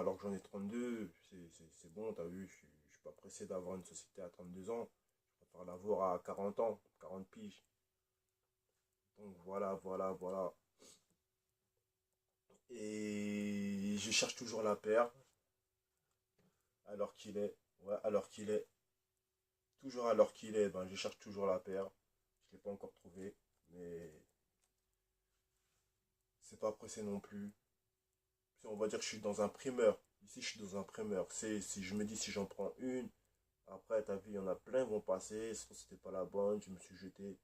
alors que j'en ai 32, c'est bon, t'as vu, je suis pas pressé d'avoir une société à 32 ans. Je préfère l'avoir à 40 ans, 40 piges. Donc voilà, voilà, voilà. Et je cherche toujours la paire, alors qu'il est. Ouais, alors qu'il est. Toujours alors qu'il est, ben, je cherche toujours la paire. Je ne l'ai pas encore trouvé, mais c'est pas pressé non plus. On va dire que je suis dans un primeur. Ici, je suis dans un primeur. Si je me dis si j'en prends une, après, ta vie, il y en a plein qui vont passer. Si c'était pas la bonne, je me suis jeté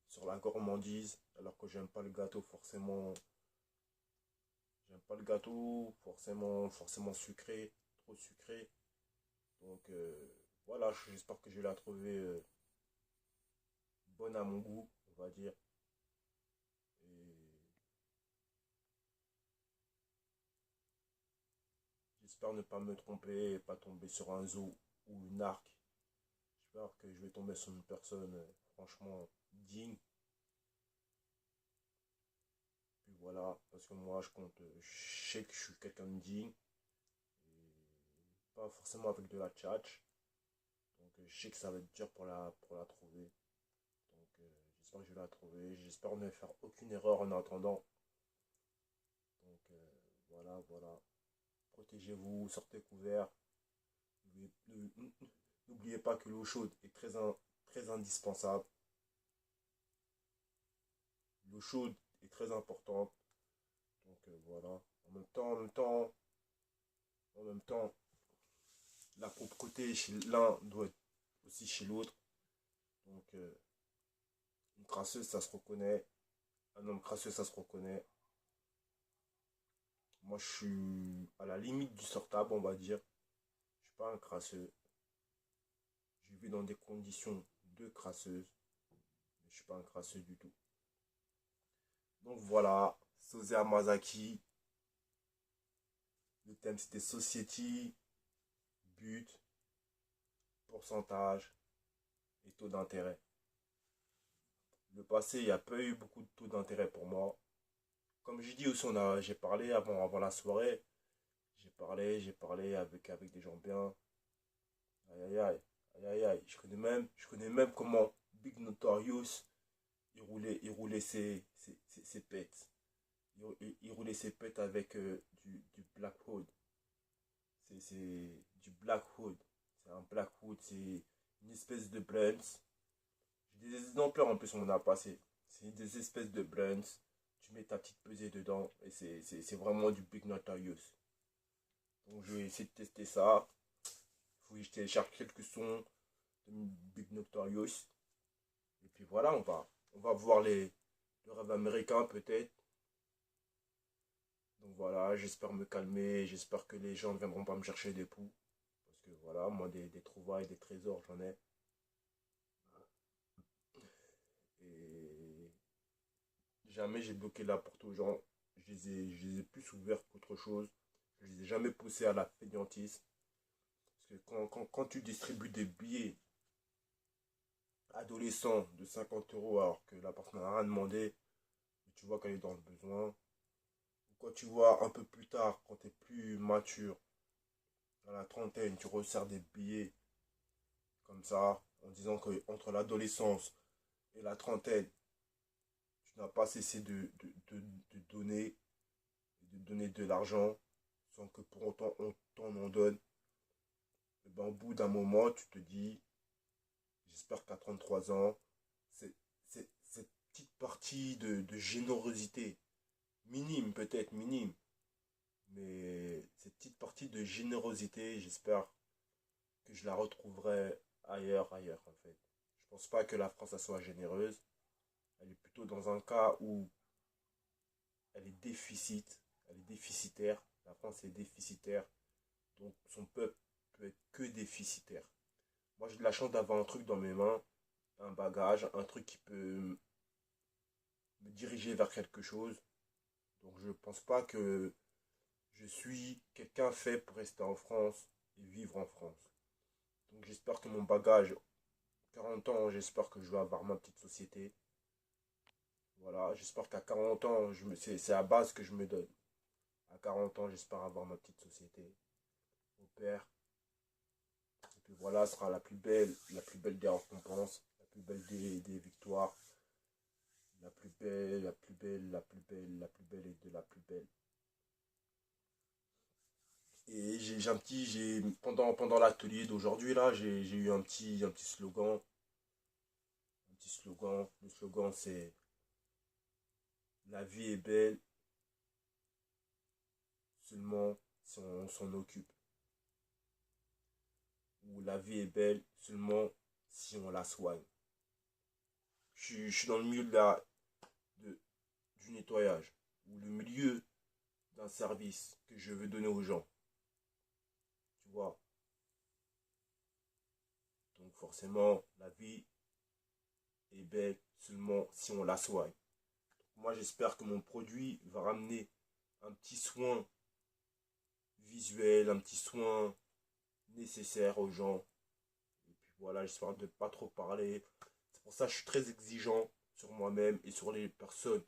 sur la gourmandise, alors que j'aime pas le gâteau forcément. J'aime pas le gâteau forcément sucré, trop sucré. Donc voilà, j'espère que je vais la trouver bonne à mon goût, on va dire. Et j'espère ne pas me tromper et pas tomber sur un zoo ou une arc. J'espère que je vais tomber sur une personne franchement digne. Puis voilà, parce que moi je compte, je sais que je suis quelqu'un de digne. Pas forcément avec de la tchatch. Donc je sais que ça va être dur pour la trouver. Donc j'espère que je vais la trouver. J'espère ne faire aucune erreur en attendant. Donc voilà, voilà. Protégez-vous, sortez couverts. N'oubliez pas que l'eau chaude est très indispensable. L'eau chaude est très importante. Donc voilà. En même temps, la propreté chez l'un doit être aussi chez l'autre. Donc une crasseuse, ça se reconnaît. Un homme crasseux, ça se reconnaît. Moi, je suis à la limite du sortable, on va dire. Je suis pas un crasseux. Je vis dans des conditions de crasseuse. Mais je suis pas un crasseux du tout. Donc voilà, Sosé Amazaki. Le thème c'était Society, but, pourcentage et taux d'intérêt. Le passé, il n'y a pas eu beaucoup de taux d'intérêt pour moi. Comme j'ai dit aussi, j'ai parlé avant la soirée. J'ai parlé avec des gens bien. Aïe aïe aïe. Aïe aïe aïe. Je connais même comment Big Notorious il roulait ses pets. Il roulait ses pets avec du Blackwood. C'est du Blackwood. C'est un Blackwood, c'est une espèce de blunts. J'ai des exemplaires en plus, on en a passé. C'est des espèces de blunts. Tu mets ta petite pesée dedans et c'est vraiment du Big Notorious. Donc je vais essayer de tester ça. Il faut que je télécharge quelques sons de Big Notorious. Et puis voilà, on va voir le rêve américain peut-être. Donc voilà, j'espère me calmer, j'espère que les gens ne viendront pas me chercher des poux. Parce que voilà, moi des trouvailles, des trésors, j'en ai. Et jamais j'ai bloqué la porte aux gens. Je les ai plus ouverts qu'autre chose. Je les ai jamais poussés à la fainéantise. Parce que quand tu distribues des billets adolescents de 50 euros alors que la personne n'a rien demandé, et tu vois qu'elle est dans le besoin, ou quand tu vois un peu plus tard, quand tu es plus mature, à la trentaine, tu resserres des billets comme ça, en disant que entre l'adolescence et la trentaine, tu n'as pas cessé de donner, de donner de l'argent sans que pour autant on t'en en donne. Et ben, au bout d'un moment, tu te dis, j'espère qu'à 33 ans, c'est cette petite partie de générosité, minime peut-être, minime, mais cette petite partie de générosité, j'espère que je la retrouverai ailleurs en fait. Je pense pas que la France elle soit généreuse. Elle est plutôt dans un cas où elle est elle est déficitaire. La France est déficitaire, donc son peuple peut être que déficitaire. Moi j'ai de la chance d'avoir un truc dans mes mains, un bagage, un truc qui peut me diriger vers quelque chose. Donc je pense pas que je suis quelqu'un fait pour rester en France et vivre en France. Donc j'espère que mon bagage, 40 ans, j'espère que je vais avoir ma petite société. Voilà, j'espère qu'à 40 ans, c'est la base que je me donne. À 40 ans, j'espère avoir ma petite société. Au père. Et puis voilà, ce sera la plus belle des récompenses, la plus belle des victoires, la plus belle, la plus belle, la plus belle, la plus belle et de la plus belle. Et pendant l'atelier d'aujourd'hui là, j'ai eu un petit slogan. Un petit slogan. Le slogan c'est la vie est belle seulement si on s'en occupe. Ou la vie est belle seulement si on la soigne. Je suis dans le milieu de- du nettoyage. Ou le milieu d'un service que je veux donner aux gens. Tu vois. Donc forcément, la vie est belle seulement si on la soigne. Moi, j'espère que mon produit va ramener un petit soin visuel, un petit soin nécessaire aux gens. Et puis voilà, j'espère de ne pas trop parler. C'est pour ça que je suis très exigeant sur moi-même et sur les personnes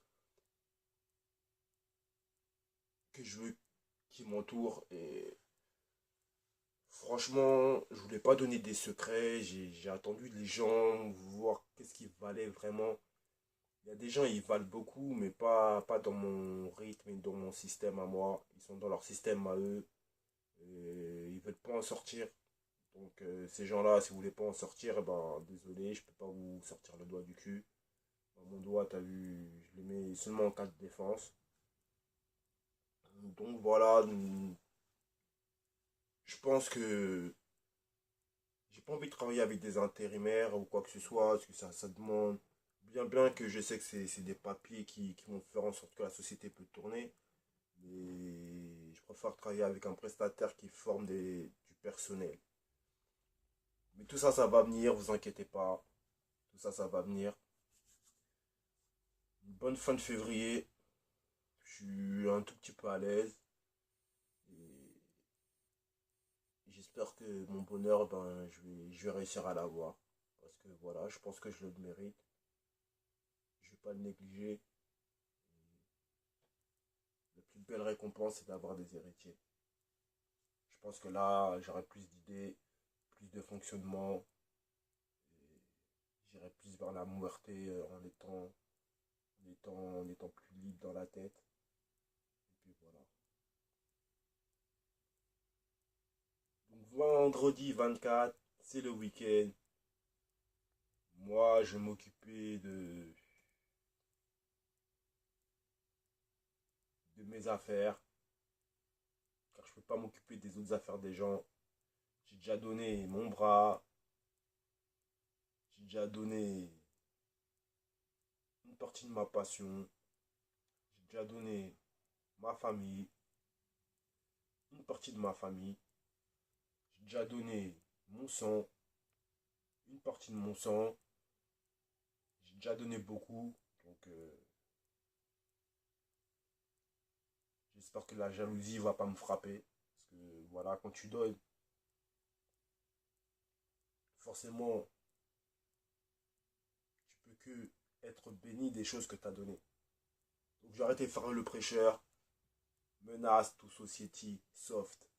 que je veux qui m'entourent. Et franchement, je voulais pas donner des secrets. J'ai attendu les gens, voir qu'est-ce qu'ils valaient vraiment. Il y a des gens, ils valent beaucoup, mais pas dans mon rythme et dans mon système à moi. Ils sont dans leur système à eux. Et ils veulent pas en sortir. Donc ces gens-là, si vous voulez pas en sortir, eh ben désolé, je peux pas vous sortir le doigt du cul. Mon doigt, t'as vu, je le mets seulement en cas de défense. Donc voilà, je pense que j'ai pas envie de travailler avec des intérimaires ou quoi que ce soit, parce que ça demande bien que je sais que c'est des papiers qui vont faire en sorte que la société peut tourner. Mais je préfère travailler avec un prestataire qui forme du personnel. Mais tout ça, ça va venir, vous inquiétez pas. Tout ça, ça va venir. Une bonne fin de février. Je suis un tout petit peu à l'aise. Et j'espère que mon bonheur, ben, je vais réussir à l'avoir. Parce que voilà, je pense que je le mérite. Je vais pas le négliger. La plus belle récompense, c'est d'avoir des héritiers. Je pense que là, j'aurai plus d'idées, plus de fonctionnement. J'irai plus vers la muerte en étant plus libre dans la tête. Et puis voilà. Donc vendredi 24, c'est le week-end. Moi, je vais m'occuper de mes affaires. Car je ne peux pas m'occuper des autres affaires des gens. J'ai déjà donné mon bras. J'ai déjà donné une partie de ma passion. J'ai déjà donné ma famille. Une partie de ma famille. J'ai déjà donné mon sang. Une partie de mon sang. J'ai déjà donné beaucoup. Donc j'espère que la jalousie va pas me frapper. Parce que voilà, quand tu donnes, forcément, tu peux que être béni des choses que tu as données. Donc j'ai arrêté de faire le prêcheur. Menace to society soft.